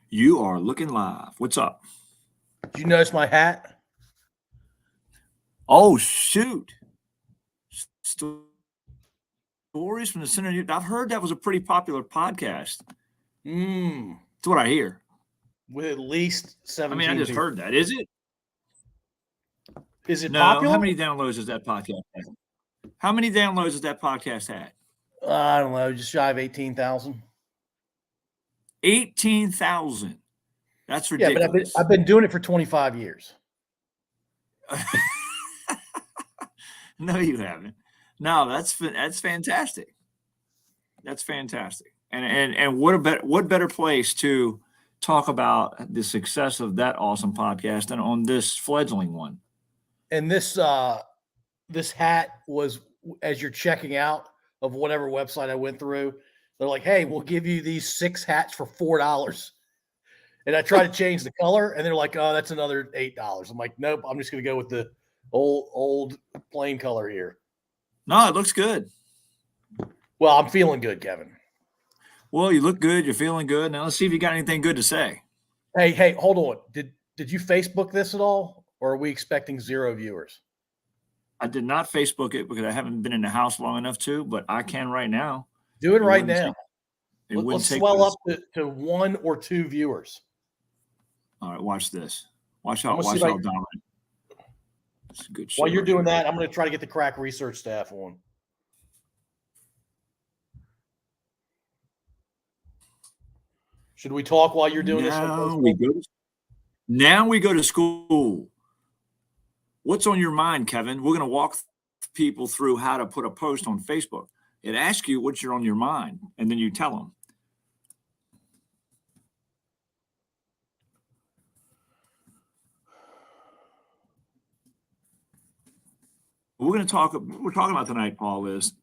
You are looking live. What's up? Did you notice my hat? Oh, shoot. Stories from the Center. I've heard that was a pretty popular podcast. That's what I hear. With at least 17 I just people. heard that. Is it? Is it No. popular? How many downloads does that podcast have? How many downloads has that podcast had? I don't know, just shy of 18,000. 18,000. That's Yeah, ridiculous. but I've been doing it for 25 years. No, you haven't. No, that's fantastic. That's fantastic. And what better place to talk about the success of that awesome podcast than on this fledgling one? And this hat was, as you're checking out of whatever website I went through, they're like, "Hey, we'll give you these 6 hats for $4." And I tried to change the color, and they're like, "Oh, that's another $8." I'm like, "Nope, I'm just going to go with the old plain color here." No, it looks good. Well, I'm feeling good, Kevin. Well, you look good. You're feeling good. Now let's see if you got anything good to say. Hey, hold on. Did you Facebook this at all, or are we expecting 0 viewers? I did not Facebook it because I haven't been in the house long enough to, but I can right now. Do it right now. Let's swell up to 1 or 2 viewers. All right, watch this. Watch how dominant. It's a good show. While you're doing that, I'm going to try to get the crack research staff on. Should we talk while you're doing this? Now we go to school. What's on your mind, Kevin? We're going to walk people through how to put a post on Facebook. It asks you what's on your mind, and then you tell them. We're talking about tonight, Paul, is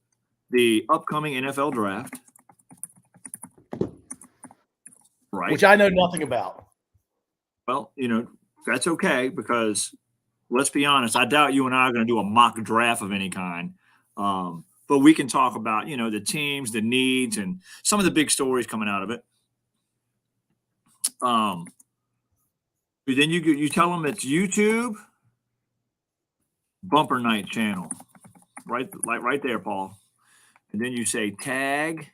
the upcoming NFL draft. Right. Which I know nothing about. Well, that's okay because let's be honest, I doubt you and I are going to do a mock draft of any kind. But we can talk about, the teams, the needs, and some of the big stories coming out of it. But then you tell them it's YouTube Bumper Night channel, right there, Paul. And then you say tag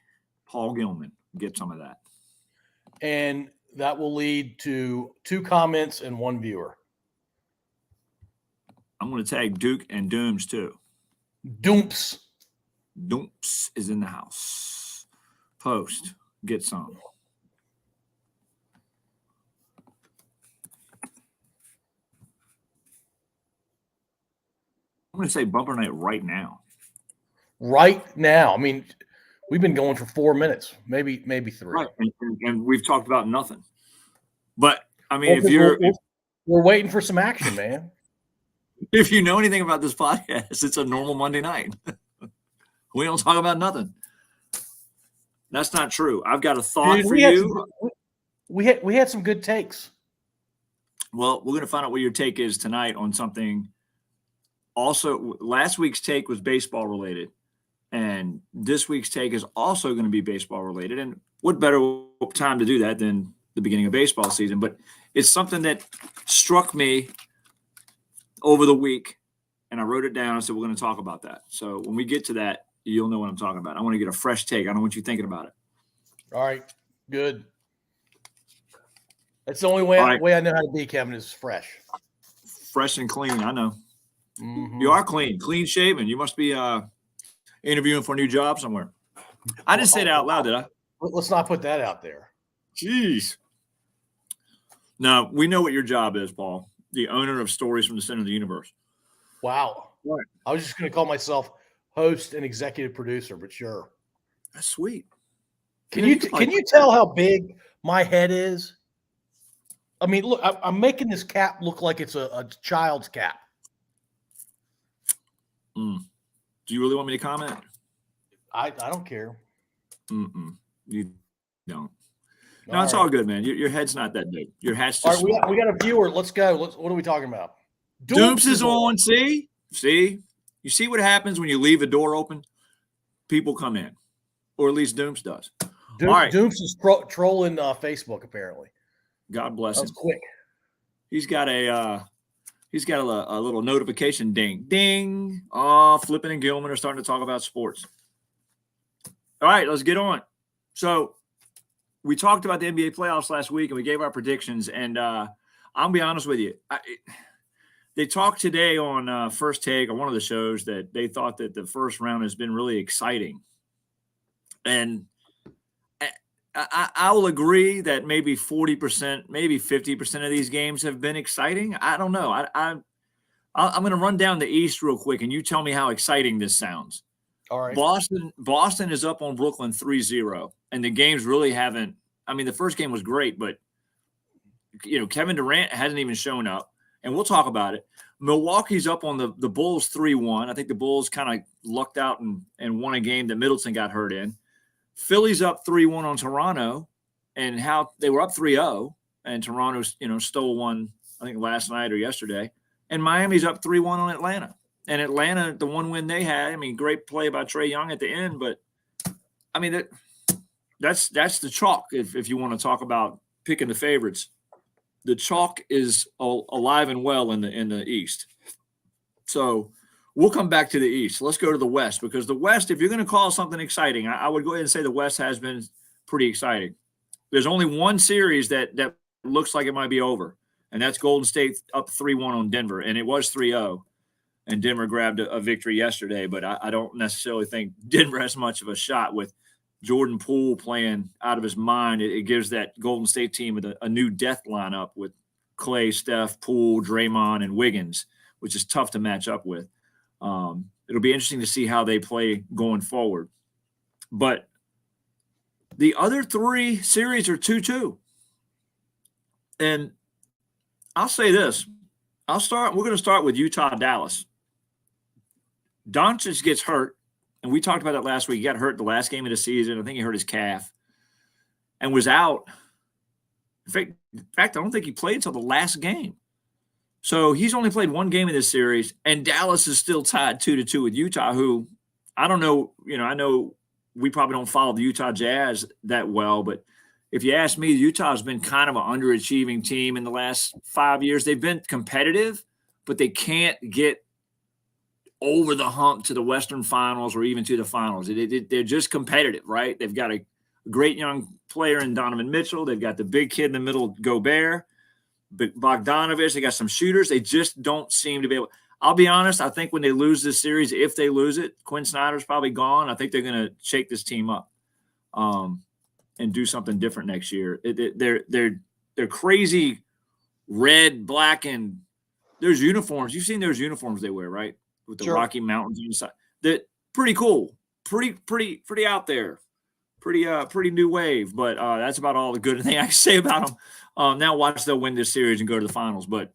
Paul Gilman. Get some of that. And that will lead to 2 comments and 1 viewer. I'm going to tag Duke and Dooms too. Doomps is in the house. Post. Get some. I'm going to say Bumper Night right now. Right now. I mean, we've been going for 4 minutes, maybe 3. Right, and we've talked about nothing. But I mean, we're waiting for some action, man. If you know anything about this podcast, it's a normal Monday night. We don't talk about nothing. That's not true. I've got a thought for you. We had some good takes. Well, we're going to find out what your take is tonight on something. Also, last week's take was baseball related, and this week's take is also going to be baseball related. And what better time to do that than the beginning of baseball season? But it's something that struck me over the week, and I wrote it down and said we're going to talk about that. So when we get to that, you'll know what I'm talking about. I want to get a fresh take. I don't want you thinking about it. All right, good. That's the only way I know how to be, Kevin, is fresh. Fresh and clean, I know. Mm-hmm. You are clean shaven. You must be interviewing for a new job somewhere. I didn't say that out loud, did I? Let's not put that out there. Jeez. No, we know what your job is, Paul. The owner of Stories from the Center of the Universe. Wow. What? I was just going to call myself host and executive producer, but sure. That's sweet. Can you tell how big my head is? I mean, look, I'm making this cap look like it's a child's cap. Do you really want me to comment? I don't care. You don't. No, it's all good, man. Your head's not that big. Your hat's just all right, we got a viewer. Let's go. What are we talking about? Dooms is on. See? You see what happens when you leave a door open? People come in. Or at least Dooms does. Dooms is trolling Facebook, apparently. God bless That him. was quick. He's got a little notification ding, ding. Oh, Flippin and Gilman are starting to talk about sports. All right, let's get on. So we talked about the NBA playoffs last week, and we gave our predictions. And I'll be honest with you, they talked today on First Take on one of the shows that they thought that the first round has been really exciting. And I will agree that maybe 40%, maybe 50% of these games have been exciting. I don't know. I'm going to run down the East real quick, and you tell me how exciting this sounds. All right. Boston is up on Brooklyn 3-0, and the games really haven't. I mean, the first game was great, but Kevin Durant hasn't even shown up, and we'll talk about it. Milwaukee's up on the Bulls 3-1. I think the Bulls kind of lucked out and won a game that Middleton got hurt in. Philly's up 3-1 on Toronto, and how they were up 3-0, and Toronto, stole one, I think last night or yesterday. And Miami's up 3-1 on Atlanta. And Atlanta, the one win they had, I mean, great play by Trae Young at the end, but I mean that's the chalk if you want to talk about picking the favorites. The chalk is alive and well in the East. So we'll come back to the East. Let's go to the West, because the West, if you're going to call something exciting, I would go ahead and say the West has been pretty exciting. There's only one series that looks like it might be over, and that's Golden State up 3-1 on Denver, and it was 3-0, and Denver grabbed a victory yesterday, but I don't necessarily think Denver has much of a shot with Jordan Poole playing out of his mind. It gives that Golden State team a new death lineup with Clay, Steph, Poole, Draymond, and Wiggins, which is tough to match up with. It'll be interesting to see how they play going forward. But the other three series are 2-2. And I'll say this. We're going to start with Utah-Dallas. Doncic gets hurt, and we talked about that last week. He got hurt the last game of the season. I think he hurt his calf and was out. In fact, I don't think he played until the last game. So he's only played one game in this series, and Dallas is still tied 2-2 with Utah, who I don't know. I know we probably don't follow the Utah Jazz that well, but if you ask me, Utah has been kind of an underachieving team in the last 5 years. They've been competitive, but they can't get over the hump to the Western Finals or even to the finals. They're just competitive, right? They've got a great young player in Donovan Mitchell. They've got the big kid in the middle, Gobert. Bogdanovich, they got some shooters. They just don't seem to be able. I'll be honest. I think when they lose this series, if they lose it, Quinn Snyder's probably gone. I think they're going to shake this team up, and do something different next year. They're crazy red, black, and there's uniforms. You've seen those uniforms they wear, right? With the Sure. Rocky Mountains inside. That pretty cool. Pretty out there. Pretty new wave, but that's about all the good thing I can say about them. Now watch they'll win this series and go to the finals, but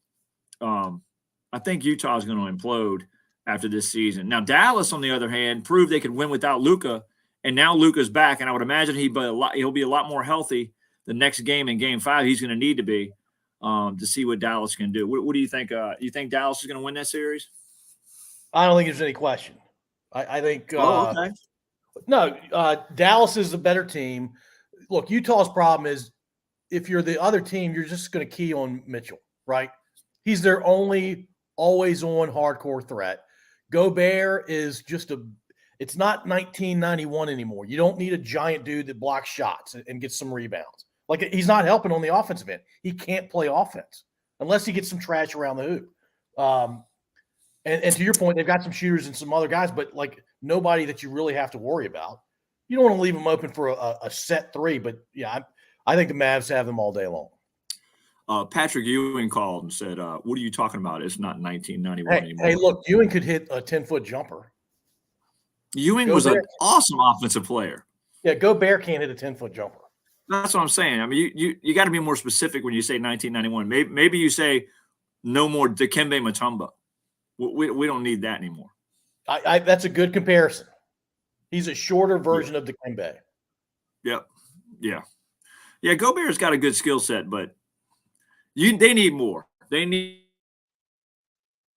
I think Utah is going to implode after this season. Now Dallas, on the other hand, proved they could win without Luka, and now Luka's back, and I would imagine he'll be a lot more healthy the next game in Game 5. He's going to need to be to see what Dallas can do. What do you think? You think Dallas is going to win that series? I don't think there's any question. I think Okay. No, Dallas is a better team. Look, Utah's problem is if you're the other team, you're just going to key on Mitchell, right? He's their only always-on hardcore threat. Gobert is it's not 1991 anymore. You don't need a giant dude that blocks shots and gets some rebounds. Like, he's not helping on the offensive end. He can't play offense unless he gets some trash around the hoop. And to your point, they've got some shooters and some other guys, but like nobody that you really have to worry about. You don't want to leave them open for a set three, but yeah, I think the Mavs have them all day long. Patrick Ewing called and said, what are you talking about? It's not 1991 anymore. Hey, look, Ewing could hit a 10-foot jumper. Ewing was an awesome offensive player. Yeah, Gobert can't hit a 10-foot jumper. That's what I'm saying. I mean, you got to be more specific when you say 1991. Maybe you say no more Dikembe Mutombo. We don't need that anymore. That's a good comparison. He's a shorter version of Dikembe. Yep. Yeah. Gobert's got a good skill set, but they need more. They need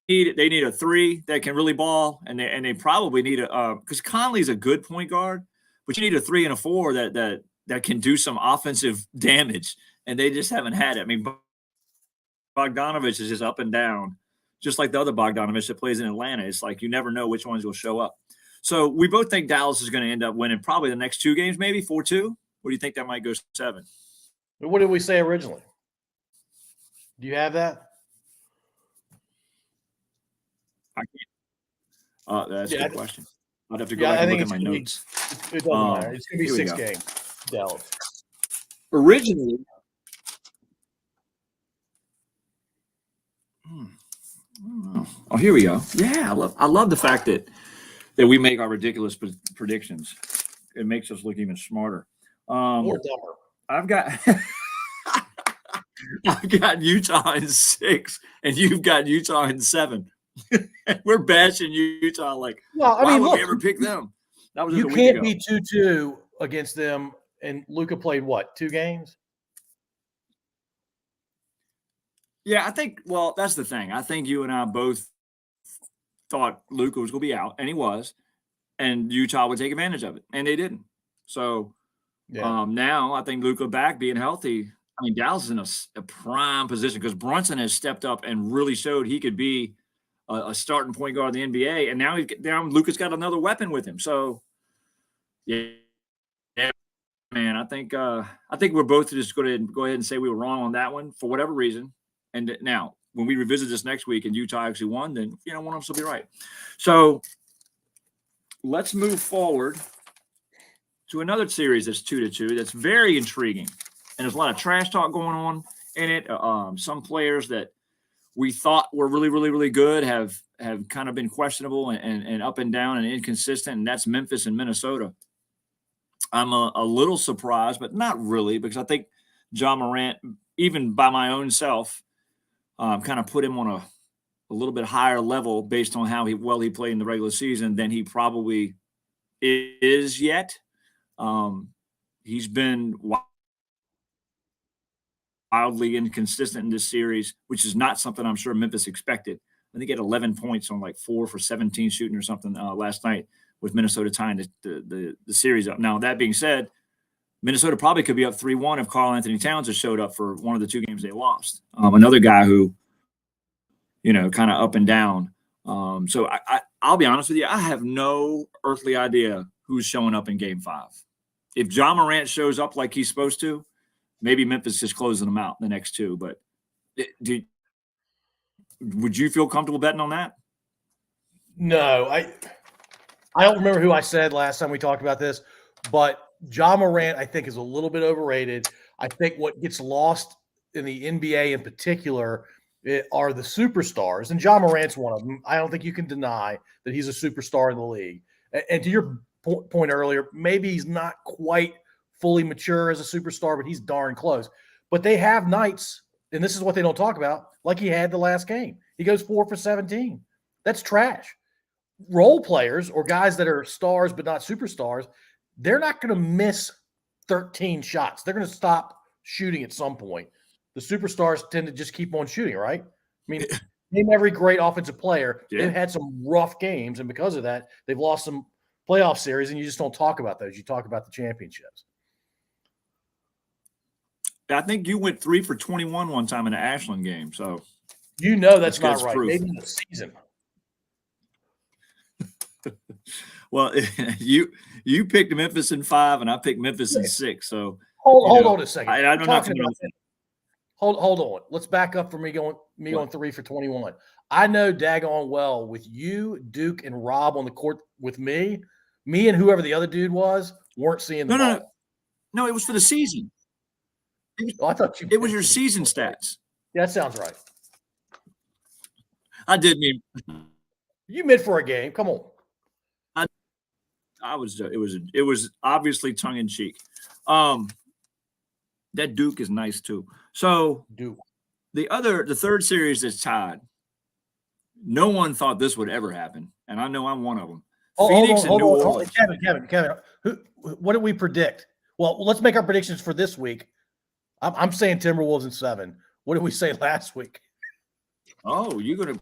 a three that can really ball, and they probably need because Conley's a good point guard, but you need a 3 and a 4 that that can do some offensive damage, and they just haven't had it. I mean, Bogdanovich is just up and down, just like the other Bogdanovich that plays in Atlanta. It's like you never know which ones will show up. So we both think Dallas is going to end up winning probably the next 2 games, maybe 4-2. What do you think that might go 7? What did we say originally? Do you have that? I can't. That's a good question. I'd have to go back and look at my notes. It doesn't matter. It's going to be 6 games. Dallas. Originally, oh, here we go. Yeah, I love the fact that we make our ridiculous predictions. It makes us look even smarter. Or dumber. I've got Utah in 6, and you've got Utah in 7. We're bashing Utah like, why would we ever pick them? That was you can't be 2-2 against them, and Luka played what, 2 games? Yeah, I think. Well, that's the thing. I think you and I both thought Luka was going to be out, and he was, and Utah would take advantage of it, and they didn't. So now I think Luka back, being healthy. I mean, Dallas is in a prime position because Brunson has stepped up and really showed he could be a starting point guard in the NBA, and now Luka's got another weapon with him. So, yeah, man, I think we're both just going to go ahead and say we were wrong on that one for whatever reason. And now, when we revisit this next week and Utah actually won, then one of us will be right. So let's move forward to another series that's 2-2. That's very intriguing, and there's a lot of trash talk going on in it. Some players that we thought were really, really, really good have kind of been questionable and up and down and inconsistent, and that's Memphis and Minnesota. I'm a little surprised, but not really, because I think Ja Morant, even by my own self, kind of put him on a little bit higher level based on how he played in the regular season than he probably is yet. He's been wildly inconsistent in this series, which is not something I'm sure Memphis expected. I think he had 11 points on like 4 for 17 shooting or something last night, with Minnesota tying the series up. Now, that being said, Minnesota probably could be up 3-1 if Karl Anthony Towns had showed up for one of the 2 games they lost. Another guy who, kind of up and down. So I'll be honest with you, I have no earthly idea who's showing up in Game 5. If Ja Morant shows up like he's supposed to, maybe Memphis is closing them out the next 2. But would you feel comfortable betting on that? No, I don't remember who I said last time we talked about this, but Ja Morant, I think, is a little bit overrated. I think what gets lost in the NBA in particular are the superstars, and Ja Morant's one of them. I don't think you can deny that he's a superstar in the league. And to your point earlier, maybe he's not quite fully mature as a superstar, but he's darn close. But they have nights, and this is what they don't talk about, like he had the last game. He goes 4 for 17. That's trash. Role players or guys that are stars but not superstars, they're not going to miss 13 shots. They're going to stop shooting at some point. The superstars tend to just keep on shooting, right? I mean, name every great offensive player. Yeah. They've had some rough games, and because of that, they've lost some playoff series, and you just don't talk about those. You talk about the championships. I think you went 3 for 21 one time in the Ashland game. So that's not right. Proof. Maybe in the season. Well, you picked Memphis in 5, and I picked Memphis in 6. So hold on a second. I don't know. Hold on. Let's back up for me going 3 for 21. I know daggone well with you, Duke, and Rob on the court with me and whoever the other dude was weren't seeing the ball. No, it was for the season. I thought it was your season stats. Yeah, that sounds right. I did mean you meant for a game. Come on. It was obviously tongue in cheek. That Duke is nice too. So Duke. The third series that's tied. No one thought this would ever happen, and I know I'm one of them. Phoenix and New Orleans. Kevin, what did we predict? Well, let's make our predictions for this week. I'm saying Timberwolves in 7. What did we say last week? Oh, you're gonna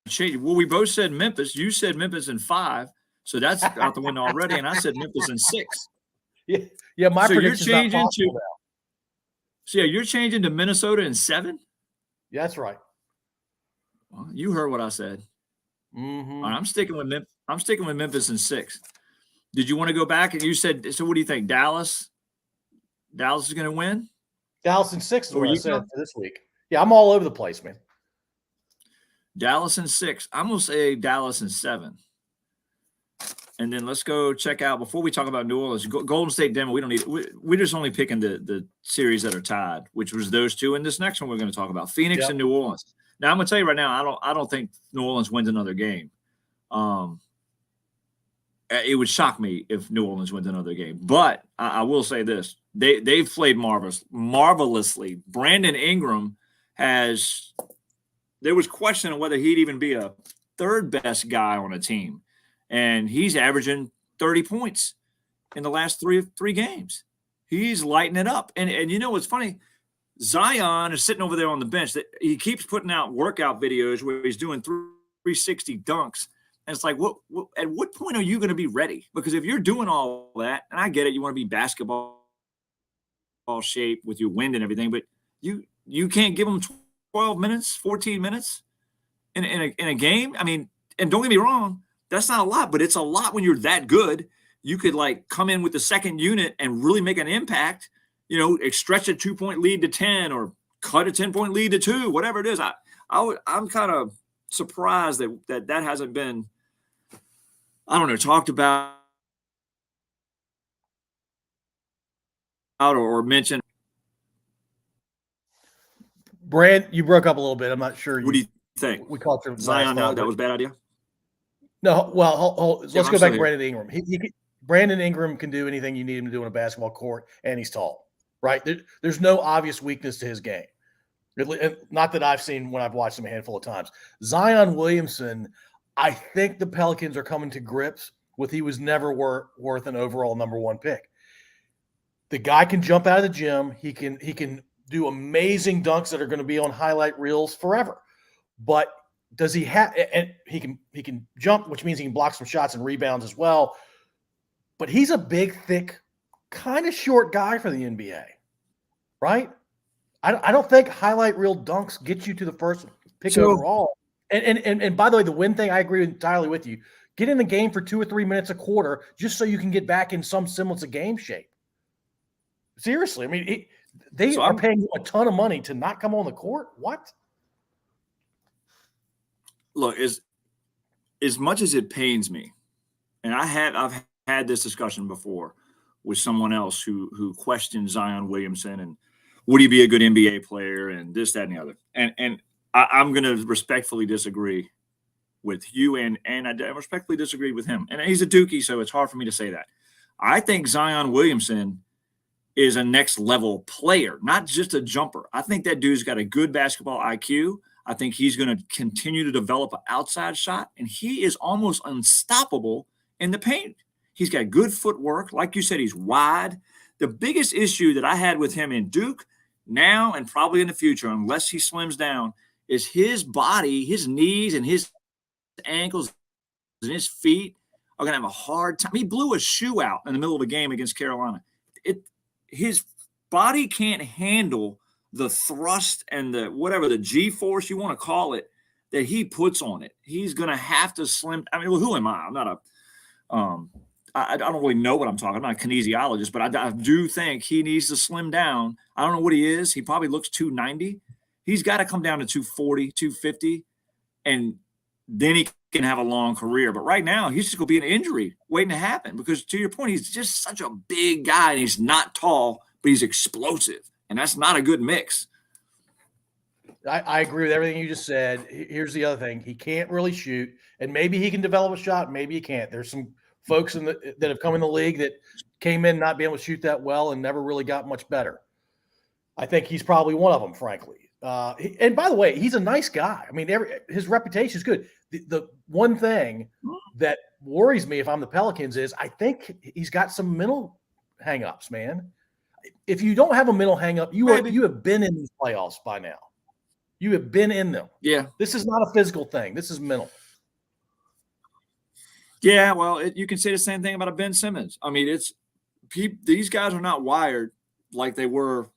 change. Well, we both said Memphis. You said Memphis in 5, so that's out the window already. And I said Memphis in 6. Yeah. My So you're prediction's not changing possible to now. so yeah, you're changing to Minnesota in 7? Yeah, that's right. Well, you heard what I said. All right, I'm sticking with Memphis in 6. Did you want to go back and you said so? What do you think? Dallas is going to win, Dallas in 6 is or what I said UConn? for this week. Yeah, I'm all over the place, man. Dallas in 6. I'm going to say Dallas in 7. And then let's go check out before we talk about New Orleans, Golden State, Denver. We don't need. We're just only picking the series that are tied, which was those two. And this next one we're going to talk about Phoenix and New Orleans. Now I'm going to tell you right now, I don't think New Orleans wins another game. It would shock me if New Orleans wins another game. But I will say this: they've played marvelously. Brandon Ingram has. There was questioning whether he'd even be a third best guy on a team. And he's averaging 30 points in the last three games. He's lighting it up. And you know what's funny? Zion is sitting over there on the bench. That he keeps putting out workout videos where he's doing 360 dunks. And it's like, at what point are you going to be ready? Because if you're doing all that, and I get it, you want to be basketball shape with your wind and everything, but you can't give him 12 minutes, 14 minutes in a game. I mean, and don't get me wrong, that's not a lot, but it's a lot when you're that good. You could like come in with the second unit and really make an impact, stretch a 2-point lead to 10 or cut a 10-point lead to 2, whatever it is. I'm kind of surprised that hasn't been, I don't know, talked about or mentioned. Brand, you broke up a little bit. I'm not sure. What do you think? We caught your Zion, no, that was a bad idea. No, well, let's go back to here. Brandon Ingram. Brandon Ingram can do anything you need him to do on a basketball court, and he's tall, right? There's no obvious weakness to his game. Not that I've seen when I've watched him a handful of times. Zion Williamson, I think the Pelicans are coming to grips with he was never worth an overall number 1 pick. The guy can jump out of the gym. He can do amazing dunks that are going to be on highlight reels forever. But does he have – and he can jump, which means he can block some shots and rebounds as well. But he's a big, thick, kind of short guy for the NBA, right? I don't think highlight reel dunks get you to the first pick overall. And by the way, the win thing, I agree entirely with you. Get in the game for 2 or 3 minutes a quarter just so you can get back in some semblance of game shape. Seriously, I mean, they are paying you a ton of money to not come on the court. What? Look, as much as it pains me, and I've had this discussion before with someone else who questioned Zion Williamson and would he be a good NBA player and this, that, and the other. And I'm going to respectfully disagree with you, and I respectfully disagree with him. And he's a Dookie, so it's hard for me to say that. I think Zion Williamson is a next level player, not just a jumper. I think that dude's got a good basketball IQ. I think he's going to continue to develop an outside shot, and he is almost unstoppable in the paint. He's got good footwork. Like you said, he's wide. The biggest issue that I had with him in Duke now and probably in the future, unless he slims down, is his body, his knees and his ankles and his feet are going to have a hard time. He blew a shoe out in the middle of the game against Carolina. His body can't handle the thrust and the whatever, the G-force you want to call it, that he puts on it. He's going to have to slim. I mean, who am I? I'm not I don't really know what I'm talking about. I'm not a kinesiologist, but I do think he needs to slim down. I don't know what he is. He probably looks 290. He's got to come down to 240, 250, and then he can have a long career. But right now, he's just going to be an injury waiting to happen because, to your point, he's just such a big guy, and he's not tall, but he's explosive, and that's not a good mix. I agree with everything you just said. Here's the other thing. He can't really shoot, and maybe he can develop a shot. Maybe he can't. There's some folks that have come in the league that came in not being able to shoot that well and never really got much better. I think he's probably one of them, frankly. And by the way, he's a nice guy. I mean, his reputation is good. The one thing that worries me if I'm the Pelicans is I think he's got some mental hang-ups, man. If you don't have a mental hang-up, you have been in these playoffs by now. You have been in them. Yeah. This is not a physical thing. This is mental. Yeah, well, you can say the same thing about a Ben Simmons. I mean, these guys are not wired like they were,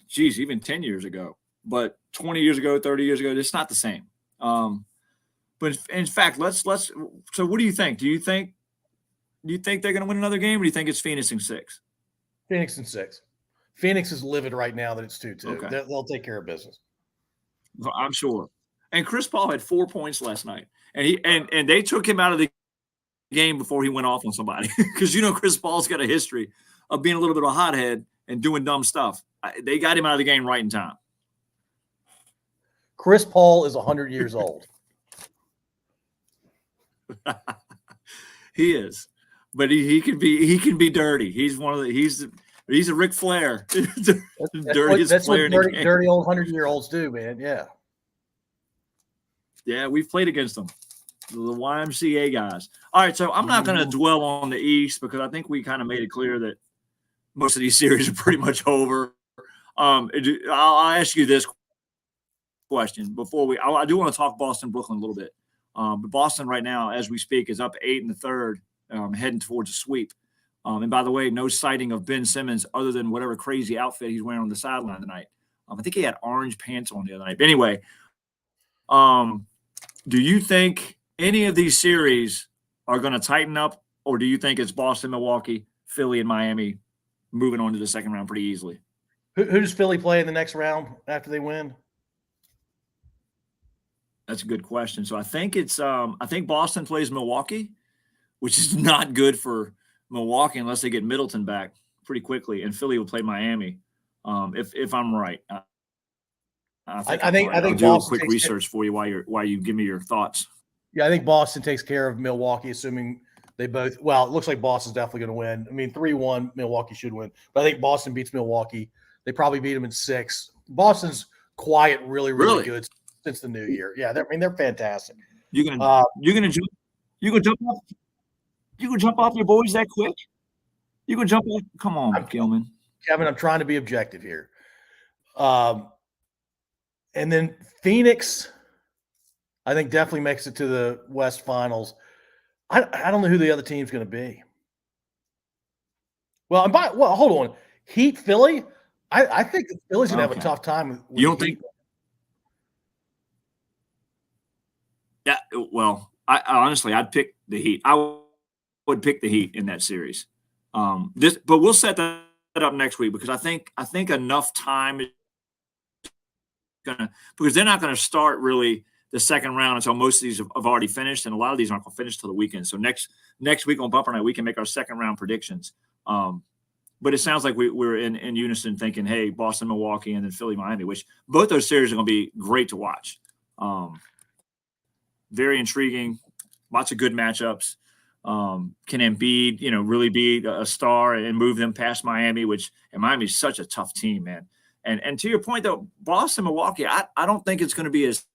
geez, even 10 years ago. But 20 years ago, 30 years ago, it's not the same. But in fact, let's. So, what do you think? Do you think they're going to win another game, or do you think it's Phoenix in 6? Phoenix in 6. Phoenix is livid right now that it's 2-2. Okay. They'll take care of business. I'm sure. And Chris Paul had 4 points last night, and they took him out of the game before he went off on somebody because Chris Paul's got a history of being a little bit of a hothead and doing dumb stuff. They got him out of the game right in time. Chris Paul is 100 years old. He is, but he can be dirty. He's he's a Ric Flair. That's what dirty old 100-year-olds do, man. Yeah. Yeah, we've played against them, the YMCA guys. All right, so I'm not going to dwell on the East because I think we kind of made it clear that most of these series are pretty much over. I'll ask you this question before I do want to talk Boston, Brooklyn a little bit. But Boston right now, as we speak, is up 8 in the third, heading towards a sweep. And by the way, no sighting of Ben Simmons other than whatever crazy outfit he's wearing on the sideline tonight. I think he had orange pants on the other night. But anyway, do you think any of these series are going to tighten up, or do you think it's Boston, Milwaukee, Philly, and Miami moving on to the second round pretty easily? Who does Philly play in the next round after they win? That's a good question. So I think I think Boston plays Milwaukee, which is not good for Milwaukee unless they get Middleton back pretty quickly, and Philly will play Miami. If I'm right, I think I'll do a quick research for you while you give me your thoughts. Yeah, I think Boston takes care of Milwaukee, assuming they both. Well, it looks like Boston's definitely going to win. I mean, 3-1, Milwaukee should win, but I think Boston beats Milwaukee. They probably beat them in 6. Boston's quiet, really good since the new year. Yeah, they're fantastic. You're gonna jump off your boys that quick? You gonna jump off? Come on, Gilman. Kevin, I'm trying to be objective here. And then Phoenix, I think definitely makes it to the West Finals. I don't know who the other team's going to be. Well, hold on. Heat, Philly. I think Philly's going to have a tough time. With you don't think? Yeah. Well, I honestly, I'd pick the Heat. I would pick the Heat in that series. But we'll set that up next week because I think enough time is because they're not going to start really the second round until most of these have already finished, and a lot of these aren't going to finish till the weekend. So next week on Bumper Night, we can make our second round predictions. But it sounds like we're in unison thinking, hey, Boston, Milwaukee, and then Philly, Miami, which both those series are going to be great to watch. Very intriguing, lots of good matchups. Can Embiid, really be a star and move them past Miami, and Miami's such a tough team, man. And to your point, though, Boston, Milwaukee, I don't think it's going to be as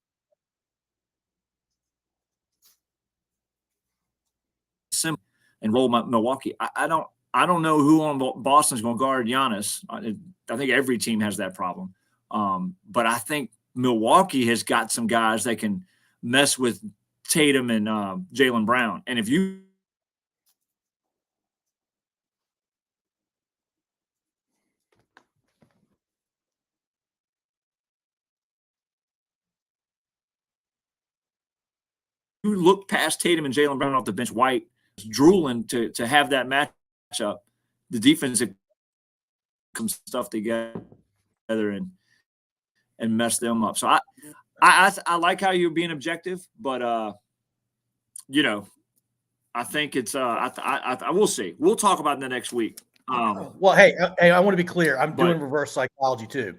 simple and roll Milwaukee. I don't know who on Boston's going to guard Giannis. I think every team has that problem. But I think Milwaukee has got some guys that can mess with Tatum and Jaylen Brown. And if you look past Tatum and Jaylen Brown off the bench, White is drooling to have that matchup. The defense comes stuff together and mess them up. So I like how you're being objective, but I think it's I will see. We'll talk about it in the next week. Well, hey, I want to be clear. I'm doing reverse psychology too,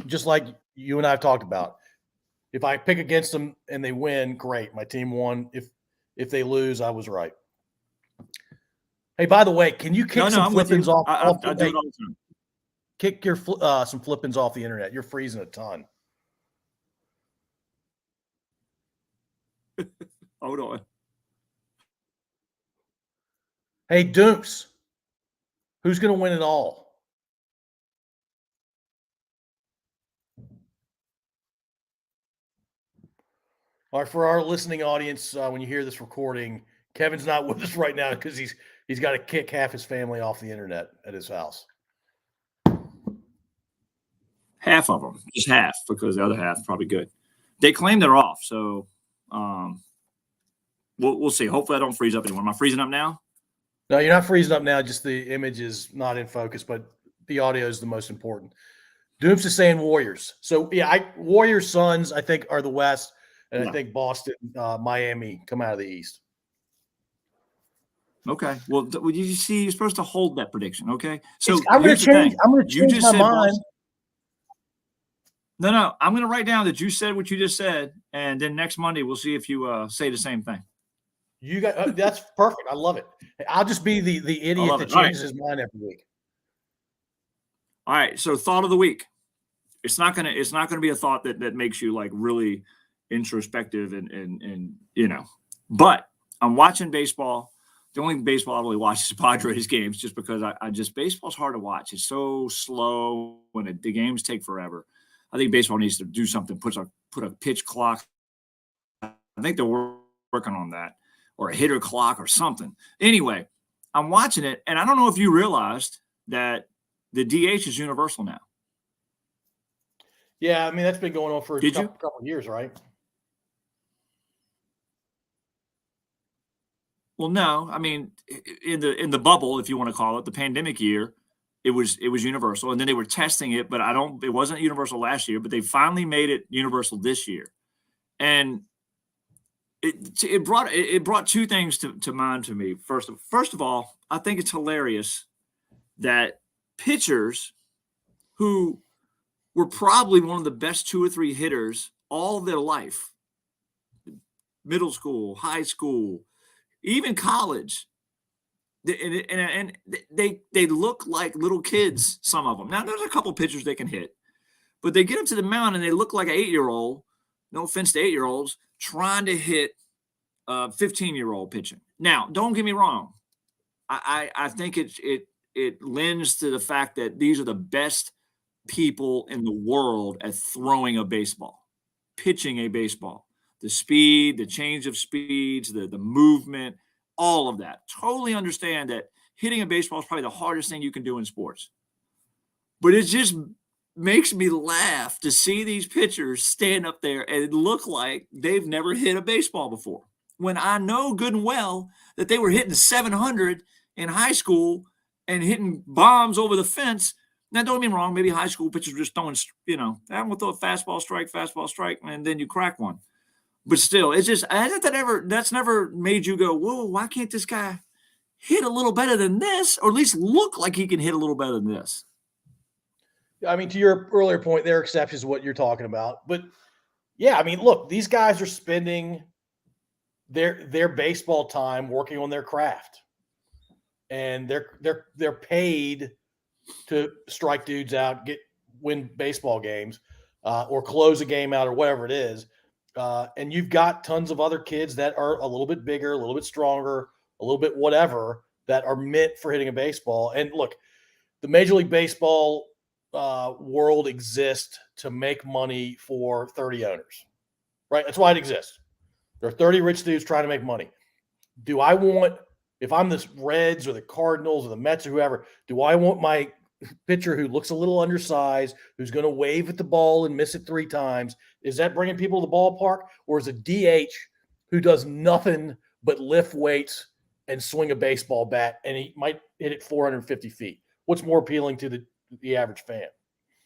just like you and I have talked about. If I pick against them and they win, great. My team won. If they lose, I was right. Hey, by the way, can you kick some flippins off? I do it all the time. Kick your some flippins off the internet. You're freezing a ton. Hold on. Hey, Dukes, who's going to win it all? All right, for our listening audience, when you hear this recording, Kevin's not with us right now because he's he's got to kick half his family off the internet at his house. Half of them, just half, because the other half probably good. They claim they're off, so we'll see. Hopefully, I don't freeze up anymore. Am I freezing up now? No, you're not freezing up now. Just the image is not in focus, but the audio is the most important. Dooms is saying Warriors. So yeah, Warriors, Suns, I think are the West, and I think Boston, Miami come out of the East. Okay. Well, you see, you're supposed to hold that prediction. Okay. So I'm going to change. I'm going to change my mind. Boston. No. I'm going to write down that you said what you just said, and then next Monday we'll see if you say the same thing. You got that's perfect. I love it. I'll just be the idiot that changes his mind every week. All right. So thought of the week. It's not gonna be a thought that makes you like really introspective and But I'm watching baseball. The only baseball I really watch is Padres games, just because I just baseball's hard to watch. It's so slow when the games take forever. I think baseball needs to do something. Put a pitch clock. I think they're working on that, or a hitter clock or something. Anyway, I'm watching it, and I don't know if you realized that the DH is universal now. Yeah, I mean, that's been going on for a couple of years, right? Well, no. I mean, in the bubble, if you want to call it, the pandemic year, it was universal, and then they were testing it, but it wasn't universal last year, but they finally made it universal this year. And it brought two things to mind to me. First of all, I think it's hilarious that pitchers who were probably one of the best 2 or 3 hitters all of their life, middle school, high school, even college, and they look like little kids, some of them. Now, there's a couple pitchers they can hit, but they get up to the mound and they look like an 8-year-old, no offense to 8-year-olds, trying to hit a 15-year-old pitching. Now, don't get me wrong. I think it lends to the fact that these are the best people in the world at throwing a baseball, pitching a baseball. The speed, the change of speeds, the movement, all of that. Totally understand that hitting a baseball is probably the hardest thing you can do in sports. But it just makes me laugh to see these pitchers stand up there and look like they've never hit a baseball before. When I know good and well that they were hitting 700 in high school and hitting bombs over the fence. Now, don't get me wrong, maybe high school pitchers were just throwing, I'm going to throw a fastball strike, and then you crack one. But still, it's just, that's never made you go, whoa, why can't this guy hit a little better than this, or at least look like he can hit a little better than this? I mean, to your earlier point, there are exceptions to what you're talking about. But, yeah, I mean, look, these guys are spending their baseball time working on their craft. And they're paid to strike dudes out, win baseball games, or close a game out, or whatever it is. And you've got tons of other kids that are a little bit bigger, a little bit stronger, a little bit whatever, that are meant for hitting a baseball. And look, the Major League Baseball world exists to make money for 30 owners, right? That's why it exists. There are 30 rich dudes trying to make money. Do I want, if I'm the Reds or the Cardinals or the Mets or whoever, do I want my pitcher who looks a little undersized, who's going to wave at the ball and miss it 3 times? Is that bringing people to the ballpark? Or is a DH who does nothing but lift weights and swing a baseball bat, and he might hit it 450 feet? What's more appealing to the average fan?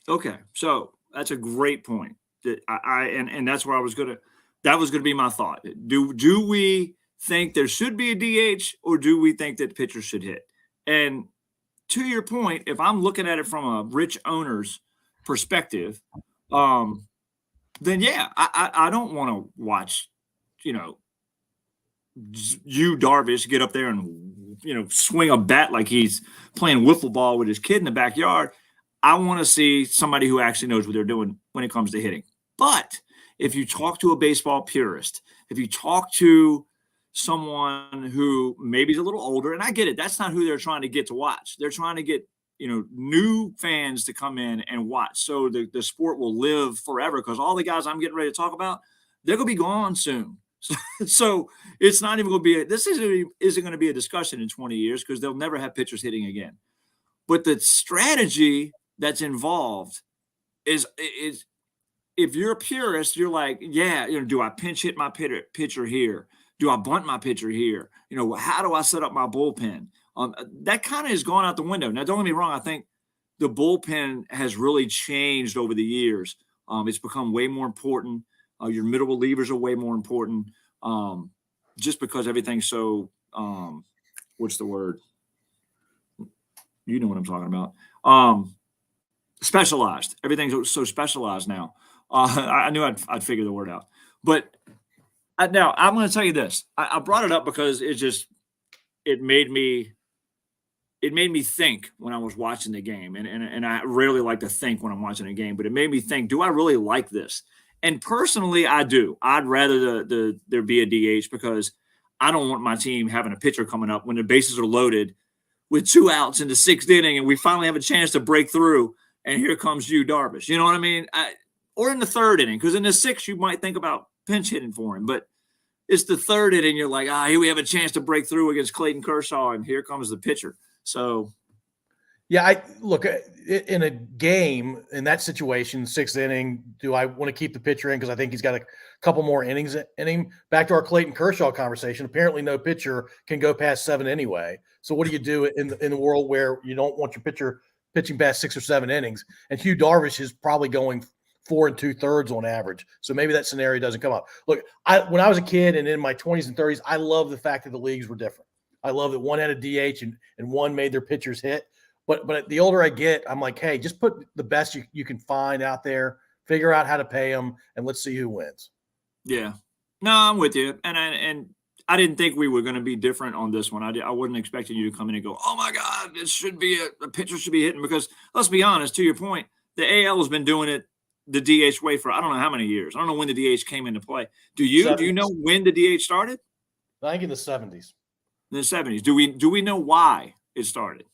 Okay, so that's a great point. And that's where that was going to be my thought. Do we think there should be a DH, or do we think that pitchers should hit? And to your point, if I'm looking at it from a rich owner's perspective, then yeah, I don't want to watch, Yu Darvish get up there and, swing a bat like he's playing wiffle ball with his kid in the backyard. I want to see somebody who actually knows what they're doing when it comes to hitting. But if you talk to a baseball purist, if you talk to someone who maybe is a little older, and I get it, that's not who they're trying to get to watch. They're trying to get, new fans to come in and watch, so the sport will live forever, because all the guys I'm getting ready to talk about, they're going to be gone soon. So it's not even going to be this isn't going to be a discussion in 20 years because they'll never have pitchers hitting again. But the strategy that's involved is if you're a purist, you're like, yeah, do I pinch hit my pitcher here? Do I bunt my pitcher here? How do I set up my bullpen? That kind of has gone out the window. Now, don't get me wrong. I think the bullpen has really changed over the years. It's become way more important. Your middle relievers are way more important, just because everything's so what's the word? You know what I'm talking about. Specialized. Everything's so specialized now. I knew I'd figure the word out. But now I'm going to tell you this. I brought it up because it made me think when I was watching the game, and I rarely like to think when I'm watching a game, but it made me think: do I really like this? And personally, I do. I'd rather there be a DH because I don't want my team having a pitcher coming up when the bases are loaded with 2 outs in the 6th inning, and we finally have a chance to break through. And here comes Yu Darvish. You know what I mean? Or in the 3rd inning, because in the 6th you might think about pinch hitting for him, but it's the 3rd inning. You're like, here we have a chance to break through against Clayton Kershaw, and here comes the pitcher. So, yeah, I look in a game in that situation, 6th inning. Do I want to keep the pitcher in because I think he's got a couple more innings in him? Back to our Clayton Kershaw conversation. Apparently, no pitcher can go past 7 anyway. So, what do you do in the world where you don't want your pitcher pitching past 6 or 7 innings? And Yu Darvish is probably going 4 2/3 on average. So maybe that scenario doesn't come up. Look, when I was a kid and in my 20s and 30s, I love the fact that the leagues were different. I love that one had a DH and one made their pitchers hit. But the older I get, I'm like, hey, just put the best you can find out there, figure out how to pay them, and let's see who wins. Yeah. No, I'm with you. And I didn't think we were going to be different on this one. I wasn't expecting you to come in and go, oh, my God, this should be a pitcher should be hitting. Because let's be honest, to your point, the AL has been doing it the DH way for I don't know how many years. I don't know when the DH came into play. Do you 70s. Do you know when the DH started? I think in the 70s. In the 70s. Do we know why it started?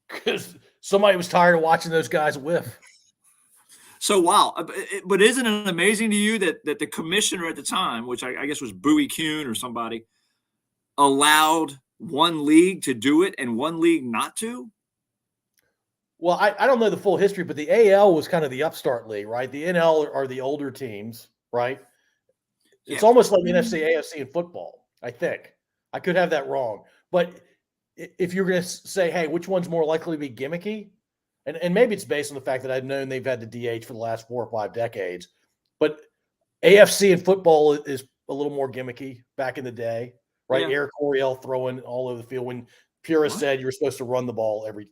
Because somebody was tired of watching those guys whiff. So, wow. But isn't it amazing to you that the commissioner at the time, which I guess was Bowie Kuhn or somebody, allowed one league to do it and one league not to? Well, I don't know the full history, but the AL was kind of the upstart league, right? The NL are the older teams, right? It's almost like NFC, AFC in football, I think. I could have that wrong. But if you're going to say, hey, which one's more likely to be gimmicky? And maybe it's based on the fact that I've known they've had the DH for the last 4 or 5 decades. But AFC in football is a little more gimmicky back in the day, right? Yeah. Eric Coryell throwing all over the field when purists said you were supposed to run the ball every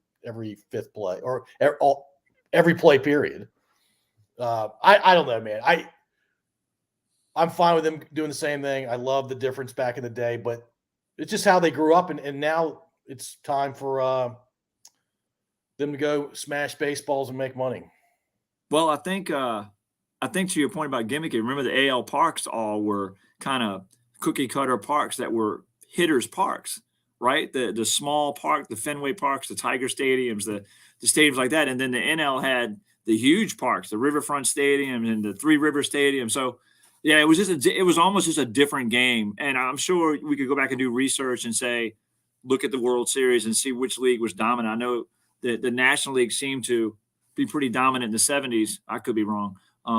5th play or every play period. I don't know, man. I'm fine with them doing the same thing. I love the difference back in the day, but it's just how they grew up, and now it's time for them to go smash baseballs and make money. Well, I think to your point about gimmicky, remember the AL parks all were kind of cookie cutter parks that were hitters parks, right? The small park, the Fenway parks, the Tiger stadiums, the stadiums like that, and then the NL had the huge parks, the Riverfront Stadium and the Three River Stadium. So yeah, it was almost just a different game. And I'm sure we could go back and do research and say, look at the World Series and see which league was dominant. I know the National League seemed to be pretty dominant in the 70s. I could be wrong,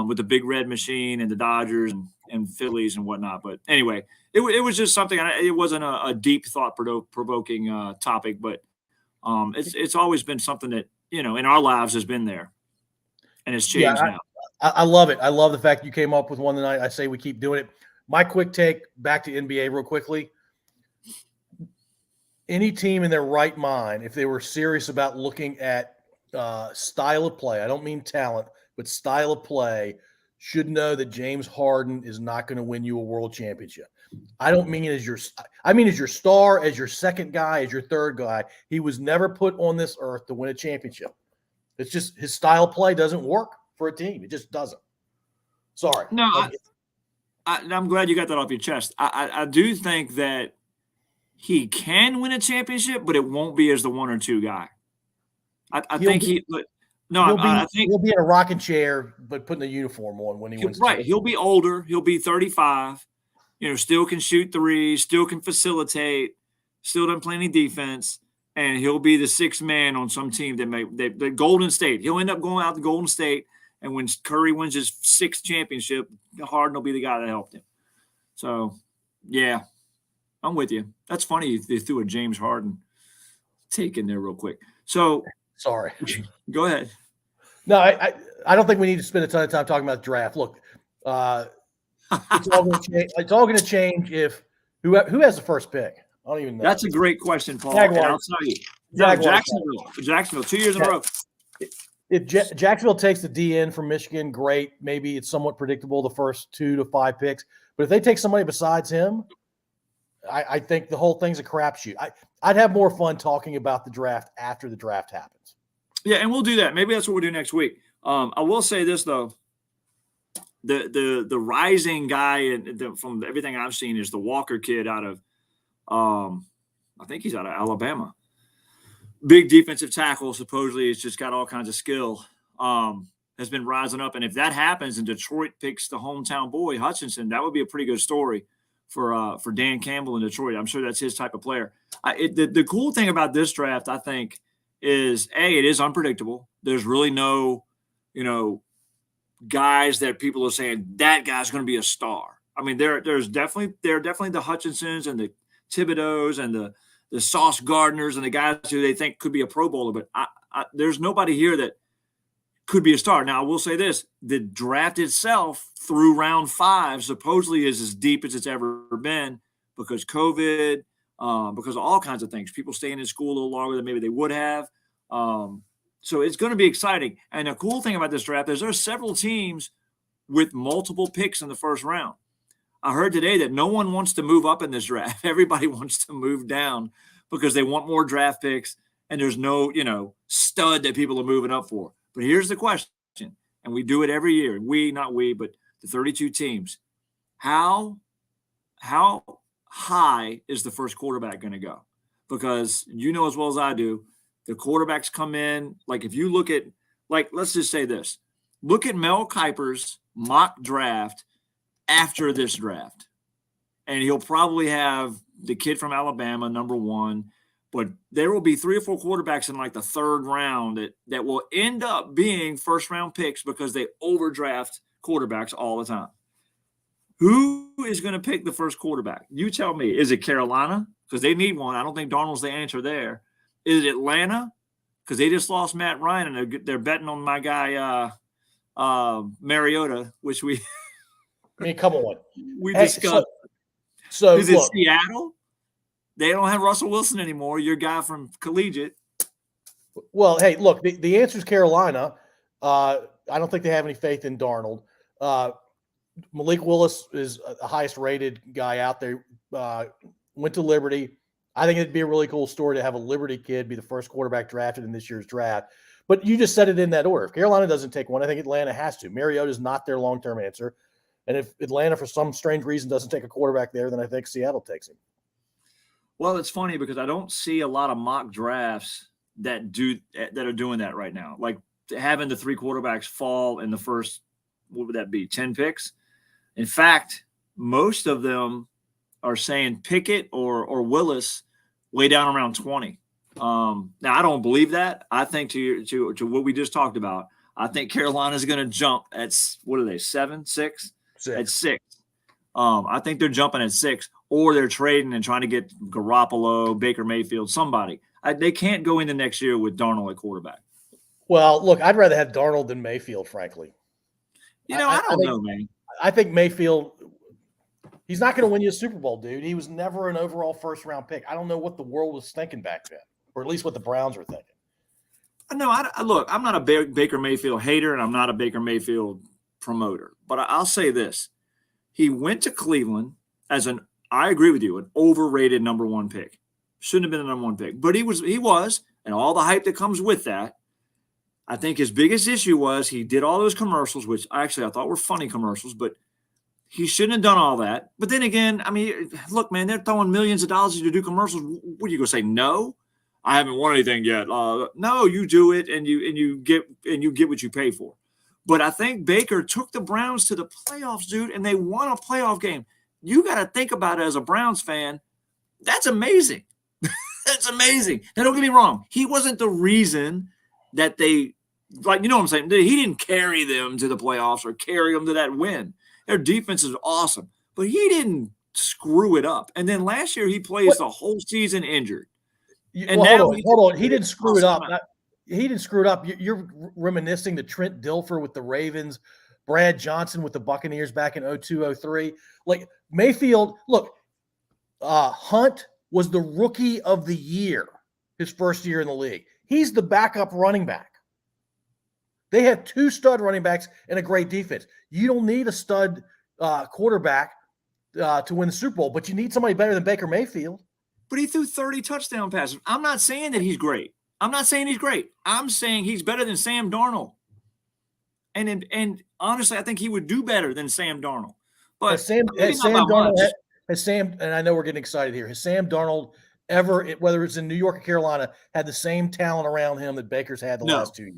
with the Big Red Machine and the Dodgers and Phillies and whatnot. But anyway, it was just something. It wasn't a deep thought-provoking topic, but it's always been something that, in our lives has been there, and it's changed now. I love it. I love the fact you came up with one tonight. I say we keep doing it. My quick take back to NBA real quickly. Any team in their right mind, if they were serious about looking at style of play, I don't mean talent, but style of play, should know that James Harden is not going to win you a world championship. I don't mean as your star, as your second guy, as your third guy. He was never put on this earth to win a championship. It's just his style of play doesn't work for a team. It just doesn't. Sorry. No, I'm glad you got that off your chest. I do think that he can win a championship, but it won't be as the 1 or 2 guy. I think No, I think he'll be in a rocking chair, but putting a uniform on when he wins. right. He'll be older. He'll be 35. Still can shoot threes, still can facilitate, still doesn't play any defense, and he'll be the sixth man on some team the Golden State. He'll end up going out to Golden State, and when Curry wins his sixth championship, Harden will be the guy that helped him. So, yeah, I'm with you. That's funny they threw a James Harden take in there real quick. So, sorry. Go ahead. No, I don't think we need to spend a ton of time talking about the draft. Look, it's all going to change if who has the first pick. I don't even know. That's a great question, Paul. Jaguars. And I'll tell you, Jacksonville, 2 years in a row. If Jacksonville takes the DN from Michigan, great. Maybe it's somewhat predictable the first 2 to 5 picks. But if they take somebody besides him, I think the whole thing's a crapshoot. I'd have more fun talking about the draft after the draft happens. Yeah, and we'll do that. Maybe that's what we'll do next week. I will say this though. The rising guy from everything I've seen is the Walker kid out of I think he's out of Alabama. Big defensive tackle, supposedly he's just got all kinds of skill. Has been rising up, and if that happens and Detroit picks the hometown boy Hutchinson, that would be a pretty good story for Dan Campbell in Detroit. I'm sure that's his type of player. The cool thing about this draft, I think, is it is unpredictable. There's really no, guys that people are saying that guy's going to be a star. I mean, there are definitely the Hutchinsons and the Thibodeaux and the Sauce Gardners and the guys who they think could be a Pro Bowler, but there's nobody here that could be a star. Now, I will say this: the draft itself through round 5 supposedly is as deep as it's ever been because COVID, because of all kinds of things. People staying in school a little longer than maybe they would have. So it's going to be exciting. And the cool thing about this draft is there's several teams with multiple picks in the first round. I heard today that no one wants to move up in this draft. Everybody wants to move down because they want more draft picks, and there's no, stud that people are moving up for. But here's the question, and we do it every year. Not we, but the 32 teams. How high is the first quarterback going to go? Because as well as I do, the quarterbacks come in. Like if you look at, let's just say this. Look at Mel Kiper's mock draft after this draft. And he'll probably have the kid from Alabama, number 1. But there will be 3 or 4 quarterbacks in the third round that will end up being first-round picks because they overdraft quarterbacks all the time. Who is going to pick the first quarterback? You tell me. Is it Carolina? Because they need one. I don't think Darnold's the answer there. Is it Atlanta? Because they just lost Matt Ryan, and they're betting on my guy Mariota, which we – I mean, come on. We discussed. So is it Seattle? They don't have Russell Wilson anymore. Your guy from collegiate. Well, hey, look, the answer is Carolina. I don't think they have any faith in Darnold. Malik Willis is the highest rated guy out there. Went to Liberty. I think it'd be a really cool story to have a Liberty kid be the first quarterback drafted in this year's draft. But you just said it in that order. If Carolina doesn't take one, I think Atlanta has to. Mariota is not their long-term answer. And if Atlanta, for some strange reason, doesn't take a quarterback there, then I think Seattle takes him. Well, it's funny because I don't see a lot of mock drafts that are doing that right now. Like having the 3 quarterbacks fall in the first, what would that be, 10 picks? In fact, most of them are saying Pickett or Willis way down around 20. Now, I don't believe that. I think to what we just talked about, I think Carolina's going to jump at, what are they, 7, 6? At 6. I think they're jumping at 6, or they're trading and trying to get Garoppolo, Baker Mayfield, somebody. They can't go into next year with Darnold at quarterback. Well, look, I'd rather have Darnold than Mayfield, frankly. I don't know, man. I think Mayfield, he's not going to win you a Super Bowl, dude. He was never an overall first-round pick. I don't know what the world was thinking back then, or at least what the Browns were thinking. No, look, I'm not a Baker Mayfield hater, and I'm not a Baker Mayfield promoter. But I'll say this. He went to Cleveland as I agree with you, an overrated number 1 pick. Shouldn't have been the number 1 pick. But he was, and all the hype that comes with that. I think his biggest issue was he did all those commercials, which actually I thought were funny commercials, but he shouldn't have done all that. But then again, I mean, look, man, they're throwing millions of dollars to do commercials. What are you going to say, no? I haven't won anything yet. No, you do it, and you get what you pay for. But I think Baker took the Browns to the playoffs, dude, and they won a playoff game. You got to think about it as a Browns fan. That's amazing. That's amazing. Now, don't get me wrong. He wasn't the reason that they, like, you know what I'm saying? He didn't carry them to the playoffs or carry them to that win. Their defense is awesome, but he didn't screw it up. And then last year he plays the whole season injured. And hold on. He didn't screw it up. He didn't screw it up. You're reminiscing to Trent Dilfer with the Ravens, Brad Johnson with the Buccaneers back in 02-03. Like Mayfield, look, Hunt was the rookie of the year his first year in the league. He's the backup running back. They have 2 stud running backs and a great defense. You don't need a stud quarterback to win the Super Bowl, but you need somebody better than Baker Mayfield. But he threw 30 touchdown passes. I'm not saying that he's great. I'm saying he's better than Sam Darnold. And honestly, I think he would do better than Sam Darnold. But has Sam Darnold, and I know we're getting excited here, has Sam Darnold ever, whether it's in New York or Carolina, had the same talent around him that Baker's had the last 2 years?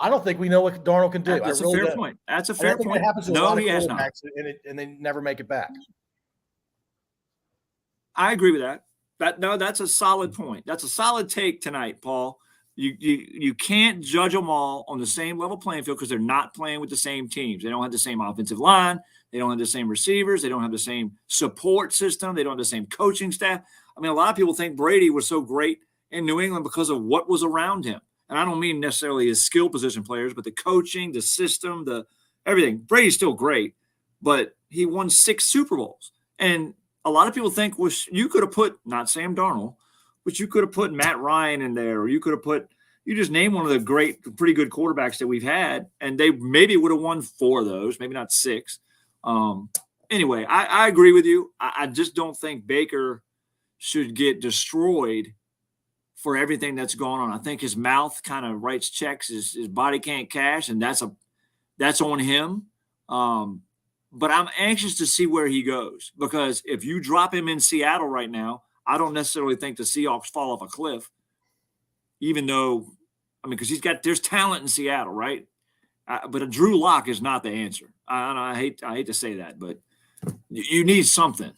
I don't think we know what Darnold can do. That's a fair point. That's a fair point. No, he has not. And they never make it back. I agree with that. That's a solid point. That's a solid take tonight, Paul. You can't judge them all on the same level playing field because they're not playing with the same teams. They don't have the same offensive line. They don't have the same receivers. They don't have the same support system. They don't have the same coaching staff. I mean, a lot of people think Brady was so great in New England because of what was around him. And I don't mean necessarily his skill position players, but the coaching, the system, the everything. Brady's still great, but he won 6 Super Bowls. And a lot of people think, well, you could have put, not Sam Darnold, but you could have put Matt Ryan in there, or you could have you just name one of the pretty good quarterbacks that we've had, and they maybe would have won 4 of those, maybe not 6. Anyway, I agree with you. I just don't think Baker should get destroyed for everything that's going on. I think his mouth kind of writes checks. His body can't cash, and that's on him. But I'm anxious to see where he goes, because if you drop him in Seattle right now, I don't necessarily think the Seahawks fall off a cliff, even though, I mean, because there's talent in Seattle, right? But a Drew Lock is not the answer. I hate to say that, but you need something.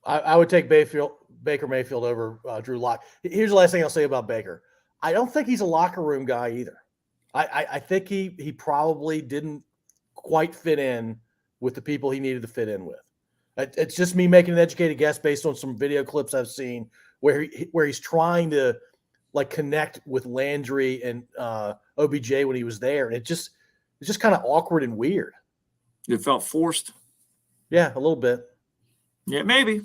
I would take Baker Mayfield over Drew Lock. Here's the last thing I'll say about Baker. I don't think he's a locker room guy either. I think he probably didn't quite fit in with the people he needed to fit in with. It's just me making an educated guess based on some video clips I've seen where he's trying to like connect with Landry and OBJ when he was there, and it's just kind of awkward and weird. It felt forced. Yeah, a little bit. Yeah, maybe.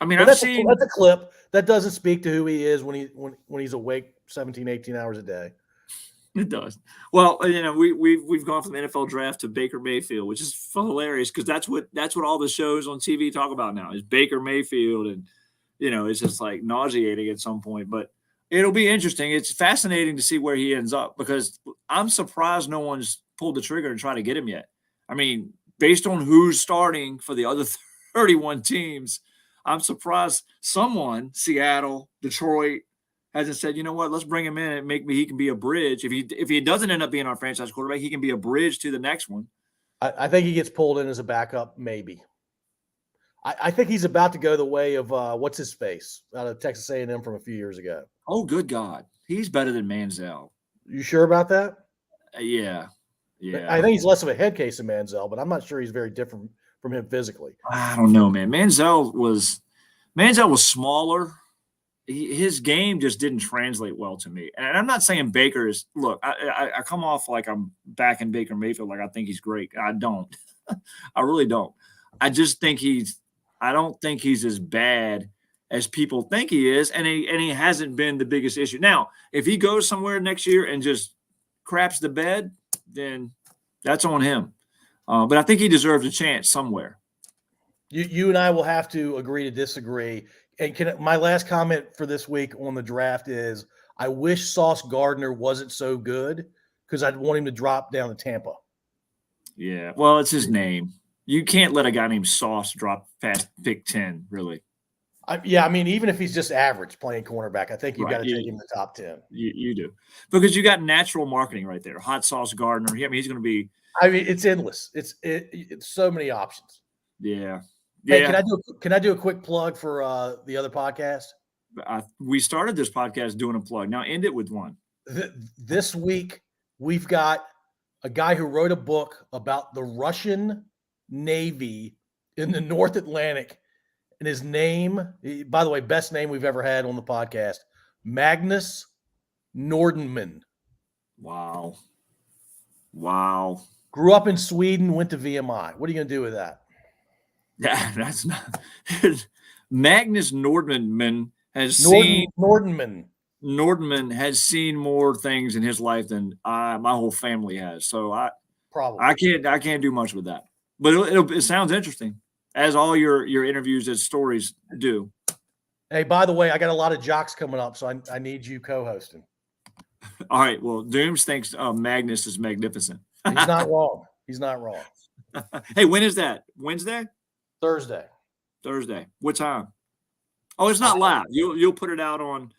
I mean, that's a clip that doesn't speak to who he is when he's awake 17, 18 hours a day. It does. Well, we've gone from the NFL draft to Baker Mayfield, which is hilarious because that's what all the shows on TV talk about now is Baker Mayfield, and it's just like nauseating at some point. But it'll be interesting. It's fascinating to see where he ends up, because I'm surprised no one's pulled the trigger and tried to get him yet. I mean, based on who's starting for the other 31 teams, I'm surprised someone, Seattle, Detroit, hasn't said, you know what, let's bring him in and he can be a bridge. If he doesn't end up being our franchise quarterback, he can be a bridge to the next one. I think he gets pulled in as a backup, maybe. I think he's about to go the way of what's his face out of Texas A&M from a few years ago. Oh, good God. He's better than Manziel. You sure about that? Yeah. I think he's less of a head case than Manziel, but I'm not sure he's very different from him physically. I don't know, man. Manziel was smaller. His game just didn't translate well to me. And I'm not saying Baker is – look, I come off like I'm backing Baker Mayfield like I think he's great. I don't. I really don't. I just think I don't think he's as bad as people think he is, and he hasn't been the biggest issue. Now, if he goes somewhere next year and just craps the bed, then that's on him. But I think he deserves a chance somewhere. You and I will have to agree to disagree. And my last comment for this week on the draft is I wish Sauce Gardner wasn't so good, because I'd want him to drop down to Tampa. Yeah, well, it's his name. You can't let a guy named Sauce drop past pick 10, really. I mean, even if he's just average playing cornerback, I think you've got to take him in the top 10. You do, because you got natural marketing right there. Hot Sauce Gardner. I mean, he's going to be. I mean, it's endless. It's so many options. Yeah. Hey, can I do a quick plug for the other podcast? We started this podcast doing a plug. Now end it with one. This week we've got a guy who wrote a book about the Russian Navy in the North Atlantic, and his name, by the way, best name we've ever had on the podcast, Magnus Nordenman. Wow. Grew up in Sweden, went to VMI. What are you going to do with that? Yeah, that's not. Magnus Nordenman has seen Nordenman has seen more things in his life than my whole family has. So I can't do much with that. But it sounds interesting, as all your interviews as stories do. Hey, by the way, I got a lot of jocks coming up, so I need you co-hosting. All right. Well, Dooms thinks Magnus is magnificent. He's not wrong. Hey, when is that? Wednesday? Thursday. What time? Oh, it's not live. You'll put it out on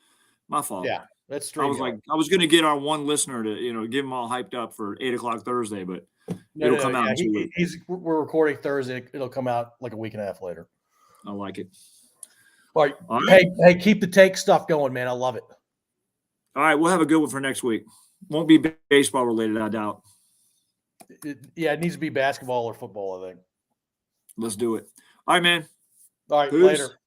my fault. Yeah, that's true. I was going to get our one listener to give them all hyped up for 8:00 Thursday, but it'll come out. We're recording Thursday. It'll come out like a week and a half later. I like it. All right. Hey, keep the take stuff going, man. I love it. All right, we'll have a good one for next week. Won't be baseball related, I doubt. It needs to be basketball or football, I think. Let's do it. All right, man. All right, later.